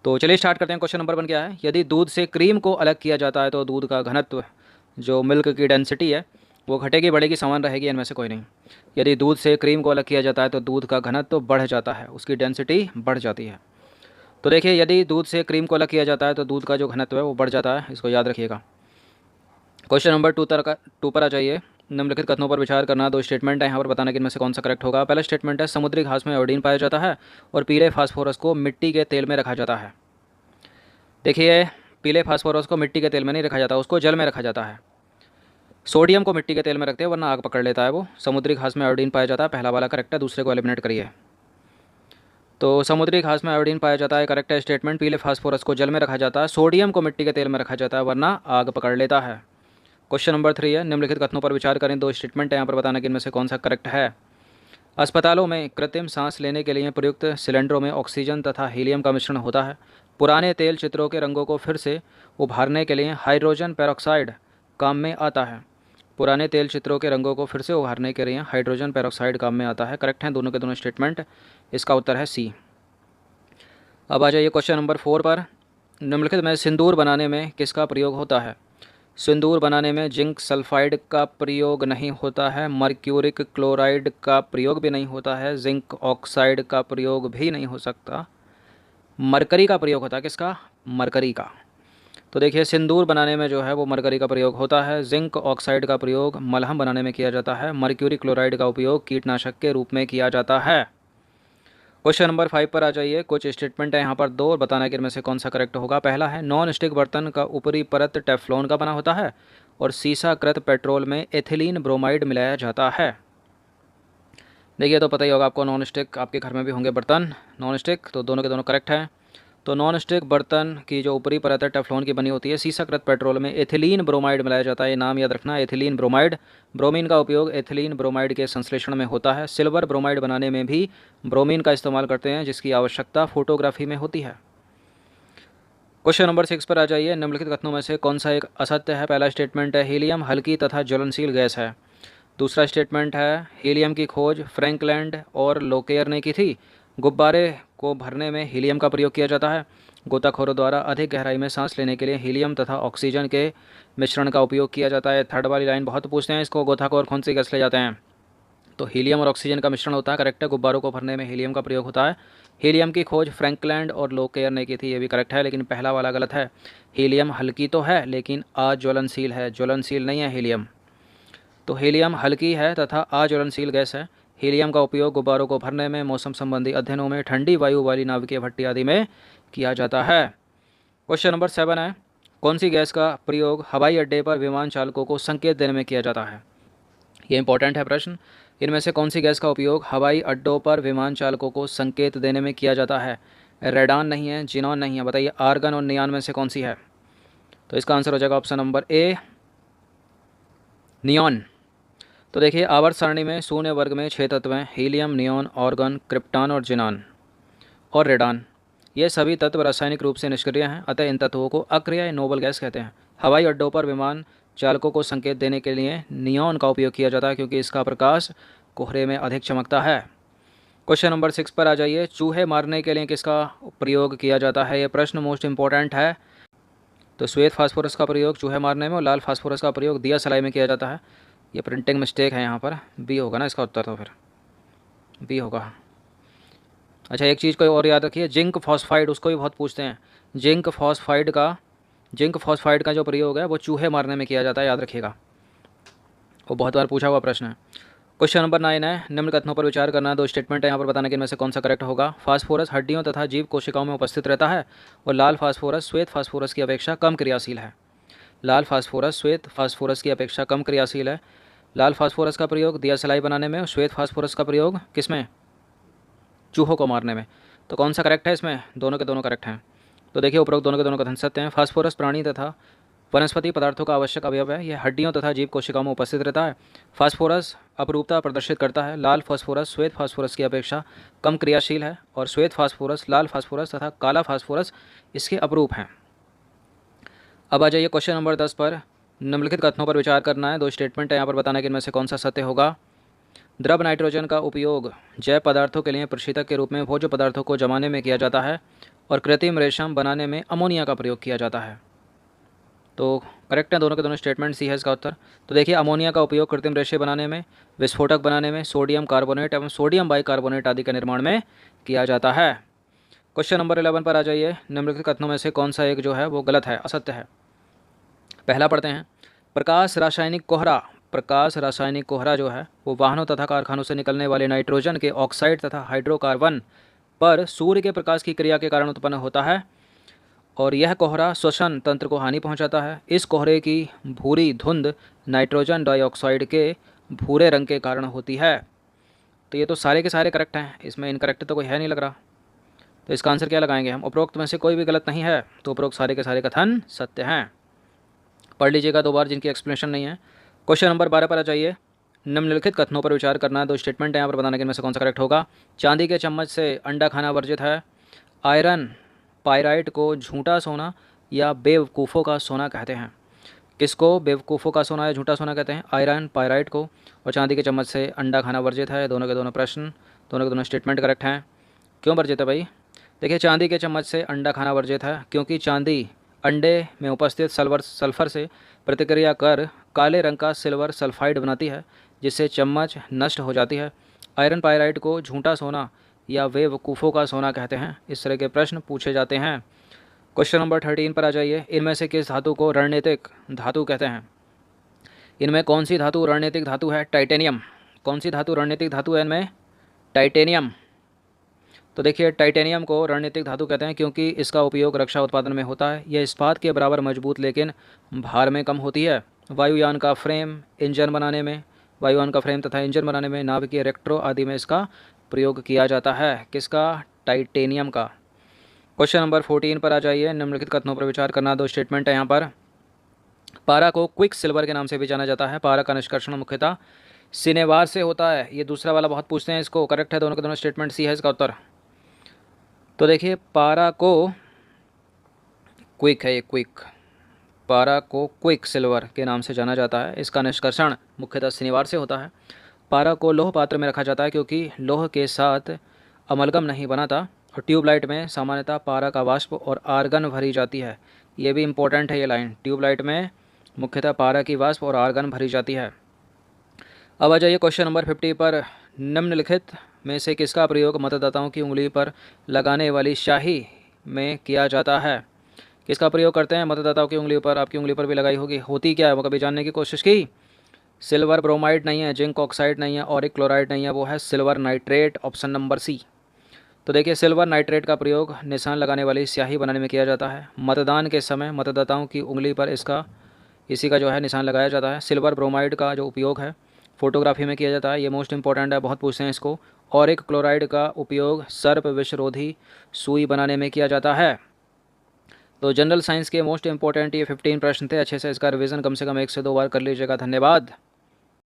तो चलिए स्टार्ट करते हैं। क्वेश्चन नंबर 1 क्या है, यदि दूध से क्रीम को अलग किया जाता है तो दूध का घनत्व, जो मिल्क की डेंसिटी है, वो घटेगी बढ़ेगी समान रहेगी, इनमें से कोई नहीं। यदि दूध से क्रीम को अलग किया जाता है तो दूध का घनत्व बढ़ जाता है, उसकी डेंसिटी बढ़ जाती है। तो देखिए, यदि दूध से क्रीम को अलग किया जाता है तो दूध का जो घनत्व है वो बढ़ जाता है, इसको याद रखिएगा। क्वेश्चन नंबर 2 पर आ जाइए। निम्नलिखित कथनों पर विचार करना। दो स्टेटमेंट है यहाँ पर, बताना कि इनमें से कौन सा करेक्ट होगा। पहला स्टेटमेंट है, समुद्री घास में आयोडीन पाया जाता है और पीले फास्फोरस को मिट्टी के तेल में रखा जाता है। देखिए, पीले फास्फोरस को मिट्टी के तेल में नहीं रखा जाता, उसको जल में रखा जाता है। सोडियम को मिट्टी के तेल में रखते हैं वरना आग पकड़ लेता है वो। समुद्री घास में आयोडीन पाया जाता है, पहला वाला करेक्ट है, दूसरे को एलिमिनेट करिए। तो समुद्री घास में आयोडीन पाया जाता है, करेक्ट है स्टेटमेंट। पीले फास्फोरस को जल में रखा जाता है, सोडियम को मिट्टी के तेल में रखा जाता है वरना आग पकड़ लेता है। क्वेश्चन नंबर 3 है, निम्नलिखित कथनों पर विचार करें। दो स्टेटमेंट है यहाँ पर, बताना कि इनमें से कौन सा करेक्ट है। अस्पतालों में कृत्रिम सांस लेने के लिए प्रयुक्त सिलेंडरों में ऑक्सीजन तथा हीलियम का मिश्रण होता है। पुराने तेल चित्रों के रंगों को फिर से उभारने के लिए हाइड्रोजन पेरोक्साइड काम में आता है। पुराने तेल चित्रों के रंगों को फिर से उभारने के लिए हाइड्रोजन पेरोक्साइड काम में आता है, करेक्ट हैं दोनों के दोनों स्टेटमेंट। इसका उत्तर है सी। अब आ जाइए क्वेश्चन नंबर 4 पर। निम्नलिखित में सिंदूर बनाने में किसका प्रयोग होता है। सिंदूर बनाने में जिंक सल्फाइड का प्रयोग नहीं होता है, मर्क्यूरिक क्लोराइड का प्रयोग भी नहीं होता है, जिंक ऑक्साइड का प्रयोग भी नहीं हो सकता, मरकरी का प्रयोग होता है। किसका? मरकरी का। तो देखिए, सिंदूर बनाने में जो है वो मरकरी का प्रयोग होता है। जिंक ऑक्साइड का प्रयोग मलहम बनाने में किया जाता है। मर्क्यूरी क्लोराइड का उपयोग कीटनाशक के रूप में किया जाता है। क्वेश्चन नंबर 5 पर आ जाइए। कुछ स्टेटमेंट है यहाँ पर दो, बताना कि इनमें से कौन सा करेक्ट होगा। पहला है, नॉन स्टिक बर्तन का ऊपरी परत टेफ्लॉन का बना होता है और सीसाकृत पेट्रोल में एथिलीन ब्रोमाइड मिलाया जाता है। देखिए, तो पता ही होगा आपको, नॉन स्टिक आपके घर में भी होंगे बर्तन नॉन स्टिक, तो दोनों के दोनों करेक्ट हैं। तो नॉन स्टिक बर्तन की जो ऊपरी परत है टेफ्लॉन की बनी होती है, सीसाकृत पेट्रोल में एथिलीन ब्रोमाइड मिलाया जाता है। ये नाम याद रखना, एथिलीन ब्रोमाइड। ब्रोमीन का उपयोग एथिलीन ब्रोमाइड के संश्लेषण में होता है। सिल्वर ब्रोमाइड बनाने में भी ब्रोमीन का इस्तेमाल करते हैं, जिसकी आवश्यकता फोटोग्राफी में होती है। क्वेश्चन नंबर 6 पर आ जाइए। निम्नलिखित कथनों में से कौन सा एक असत्य है। पहला स्टेटमेंट है, हीलियम हल्की तथा ज्वलनशील गैस है। दूसरा स्टेटमेंट है, हीलियम की खोज फ्रैंकलैंड और लोकेयर ने की थी। गुब्बारे को भरने में हीलियम का प्रयोग किया जाता है। गोताखोरों द्वारा अधिक गहराई में सांस लेने के लिए हीलियम तथा ऑक्सीजन के मिश्रण का उपयोग किया जाता है। थर्ड वाली लाइन बहुत पूछते हैं इसको, गोताखोर कौन सी गैस ले जाते हैं, तो हीलियम और ऑक्सीजन का मिश्रण होता है, करेक्ट है। गुब्बारों को भरने में हीलियम का प्रयोग होता है। हीलियम की खोज फ्रैंकलैंड और लोकेयर ने की थी, ये भी करेक्ट है, लेकिन पहला वाला गलत है। हीलियम हल्की तो है लेकिन अज्वलनशील है, ज्वलनशील नहीं है हीलियम। तो हीलियम हल्की है तथा अज्वलनशील गैस है। हीलियम का उपयोग गुब्बारों को भरने में, मौसम संबंधी अध्ययनों में, ठंडी वायु वाली नाभिकीय भट्टी आदि में किया जाता है। क्वेश्चन नंबर 7 है, कौन सी गैस का प्रयोग हवाई अड्डे पर विमान चालकों को संकेत देने में किया जाता है। ये इंपॉर्टेंट है प्रश्न। इनमें से कौन सी गैस का उपयोग हवाई अड्डों पर विमान चालकों को संकेत देने में किया जाता है। रेडान नहीं है, जिनॉन नहीं है, बताइए आर्गन और नियान में से कौन सी है। तो इसका आंसर हो जाएगा ऑप्शन नंबर ए, नियॉन। तो देखिए, आवर्त सारणी में शून्य वर्ग में 6 तत्व हैं, हीलियम, नियॉन, ऑर्गन, क्रिप्टॉन और जिनॉन और रेडान। ये सभी तत्व रासायनिक रूप से निष्क्रिय हैं, अतः इन तत्वों को अक्रिय नोबल गैस कहते हैं। हवाई अड्डों पर विमान चालकों को संकेत देने के लिए नियॉन का उपयोग किया जाता है, क्योंकि इसका प्रकाश कोहरे में अधिक चमकता है। क्वेश्चन नंबर 6 पर आ जाइए। चूहे मारने के लिए किसका प्रयोग किया जाता है, ये प्रश्न मोस्ट इंपॉर्टेंट है। तो श्वेत फास्फोरस का प्रयोग चूहे मारने में और लाल फास्फोरस का प्रयोग दिया सलाई में किया जाता है। ये प्रिंटिंग मिस्टेक है यहाँ पर, बी होगा ना इसका उत्तर, तो फिर बी होगा। अच्छा, एक चीज़ को और याद रखिए, जिंक फॉस्फाइड, उसको भी बहुत पूछते हैं। जिंक फॉस्फाइड का जो प्रयोग है वो चूहे मारने में किया जाता है, याद रखिएगा, वो बहुत बार पूछा हुआ प्रश्न है। क्वेश्चन नंबर 9 है, निम्न कथनों पर विचार करना। दो स्टेटमेंट है यहाँ पर, बताने कि इनमें से कौन सा करेक्ट होगा। फास्फोरस हड्डियों तथा जीव कोशिकाओं में उपस्थित रहता है और लाल फास्फोरस श्वेत फास्फोरस की अपेक्षा कम क्रियाशील है। लाल फास्फोरस श्वेत फास्फोरस की अपेक्षा कम क्रियाशील है। लाल फास्फोरस का प्रयोग दिया सलाई बनाने में और श्वेत फास्फोरस का प्रयोग किस में, चूहों को मारने में। तो कौन सा करेक्ट है इसमें, दोनों के दोनों करेक्ट हैं। तो देखिए, उपरोक्त दोनों के दोनों कथन सत्य हैं। फास्फोरस प्राणी तथा वनस्पति पदार्थों का आवश्यक अवयव है, यह हड्डियों तथा जीव कोशिकाओं में उपस्थित रहता है। फास्फोरस अपरूपता प्रदर्शित करता है। लाल फास्फोरस श्वेत फास्फोरस की अपेक्षा कम क्रियाशील है और श्वेत फास्फोरस, लाल फास्फोरस तथा काला फास्फोरस इसके अपरूप हैं। अब आ जाइए क्वेश्चन नंबर 10 पर। निम्नलिखित कथनों पर विचार करना है। दो स्टेटमेंट है यहाँ पर, बताना कि इनमें से कौन सा सत्य होगा। द्रव नाइट्रोजन का उपयोग जैव पदार्थों के लिए प्रशीतक के रूप में भोज्य पदार्थों को जमाने में किया जाता है। और कृत्रिम रेशम बनाने में अमोनिया का प्रयोग किया जाता है। तो करेक्ट है दोनों के दोनों स्टेटमेंट, सी है इसका उत्तर। तो देखिए अमोनिया का उपयोग कृत्रिम रेशे बनाने में, विस्फोटक बनाने में, सोडियम कार्बोनेट एवं सोडियम बाइकार्बोनेट आदि के निर्माण में किया जाता है। क्वेश्चन नंबर 11 पर आ जाइए। निम्नलिखित कथनों में से कौन सा एक जो है वो गलत है, असत्य है। पहला पढ़ते हैं। प्रकाश रासायनिक कोहरा जो है वो वाहनों तथा कारखानों से निकलने वाले नाइट्रोजन के ऑक्साइड तथा हाइड्रोकार्बन पर सूर्य के प्रकाश की क्रिया के कारण उत्पन्न होता है और यह कोहरा श्वसन तंत्र को हानि पहुंचाता है। इस कोहरे की भूरी धुंध नाइट्रोजन डाइऑक्साइड के भूरे रंग के कारण होती है। तो ये तो सारे के सारे करेक्ट हैं, इसमें इनकरेक्ट तो कोई है नहीं लग रहा। तो इसका आंसर क्या लगाएंगे हम? उपरोक्त में से कोई भी गलत नहीं है, तो उपरोक्त सारे के सारे कथन सत्य हैं। पढ़ लीजिएगा दो बार जिनकी एक्सप्लेनेशन नहीं है। क्वेश्चन नंबर 12 पर आ जाइए। निम्नलिखित कथनों पर विचार करना है। दो स्टेटमेंट है यहाँ पर, बताने के इनमें से कौन सा करेक्ट होगा। चांदी के चम्मच से अंडा खाना वर्जित है। आयरन पायराइट को झूठा सोना या बेवकूफ़ों का सोना कहते हैं। किसको बेवकूफ़ों का सोना या झूठा सोना कहते हैं? आयरन पायराइट को। और चांदी के चम्मच से अंडा खाना वर्जित है। दोनों के दोनों प्रश्न, दोनों के दोनों स्टेटमेंट करेक्ट हैं। क्यों वर्जित है भाई? देखिए चांदी के चम्मच से अंडा खाना वर्जित है क्योंकि चांदी अंडे में उपस्थित सल्फर से प्रतिक्रिया कर काले रंग का सिल्वर सल्फाइड बनाती है, जिससे चम्मच नष्ट हो जाती है। आयरन पायराइट को झूठा सोना या बेवकूफ़ों का सोना कहते हैं। इस तरह के प्रश्न पूछे जाते हैं। क्वेश्चन नंबर 13 पर आ जाइए। इनमें से किस धातु को रणनीतिक धातु कहते हैं? इनमें कौन सी धातु रणनीतिक धातु है? टाइटेनियम। कौन सी धातु रणनीतिक धातु है इनमें? टाइटेनियम। तो देखिए टाइटेनियम को रणनीतिक धातु कहते हैं क्योंकि इसका उपयोग रक्षा उत्पादन में होता है। यह इस्पात के बराबर मजबूत लेकिन भार में कम होती है। वायुयान का फ्रेम तथा इंजन बनाने में, नाभिकीय रिएक्टरों आदि में इसका प्रयोग किया जाता है। किसका? टाइटेनियम का। क्वेश्चन नंबर 14 पर आ जाइए। निम्नलिखित कथनों पर विचार करना। दो स्टेटमेंट है यहाँ पर। पारा को क्विक सिल्वर के नाम से भी जाना जाता है। पारा का निष्कर्षण मुख्यतः सिनेवार से होता है। ये दूसरा वाला बहुत पूछते हैं, इसको करेक्ट है दोनों के दोनों स्टेटमेंट, सी है इसका उत्तर। तो देखिए पारा को क्विक सिल्वर के नाम से जाना जाता है। इसका निष्कर्षण मुख्यतः शनिवार से होता है। पारा को लोह पात्र में रखा जाता है क्योंकि लोह के साथ अमलगम नहीं बनाता। और ट्यूबलाइट में सामान्यतः पारा का वाष्प और आर्गन भरी जाती है। ये भी इंपॉर्टेंट है ये लाइन। ट्यूबलाइट में मुख्यतः पारा की वाष्प और आर्गन भरी जाती है। अब आ जाइए क्वेश्चन नंबर 50 पर। निम्नलिखित में से किसका प्रयोग मतदाताओं की उंगली पर लगाने वाली स्याही में किया जाता है? किसका प्रयोग करते हैं मतदाताओं की उंगली पर? आपकी उंगली पर भी लगाई होगी। होती क्या है वो कभी जानने की कोशिश की? सिल्वर ब्रोमाइड नहीं है, जिंक ऑक्साइड नहीं है, ऑरिक क्लोराइड नहीं है, वो है silver nitrate, option number C. तो देखिए सिल्वर नाइट्रेट का प्रयोग निशान लगाने वाली स्याही बनाने में किया जाता है। मतदान के समय मतदाताओं की उंगली पर इसी का जो है निशान लगाया जाता है। सिल्वर ब्रोमाइड का जो उपयोग है फोटोग्राफी में किया जाता है, ये मोस्ट इंपॉर्टेंट है, बहुत पूछते हैं इसको। ऑरिक क्लोराइड का उपयोग सर्प विषरोधी सुई बनाने में किया जाता है। तो जनरल साइंस के मोस्ट इंपॉर्टेंट ये 15 प्रश्न थे। अच्छे से इसका रिवीजन कम से कम 1 से 2 बार कर लीजिएगा। धन्यवाद।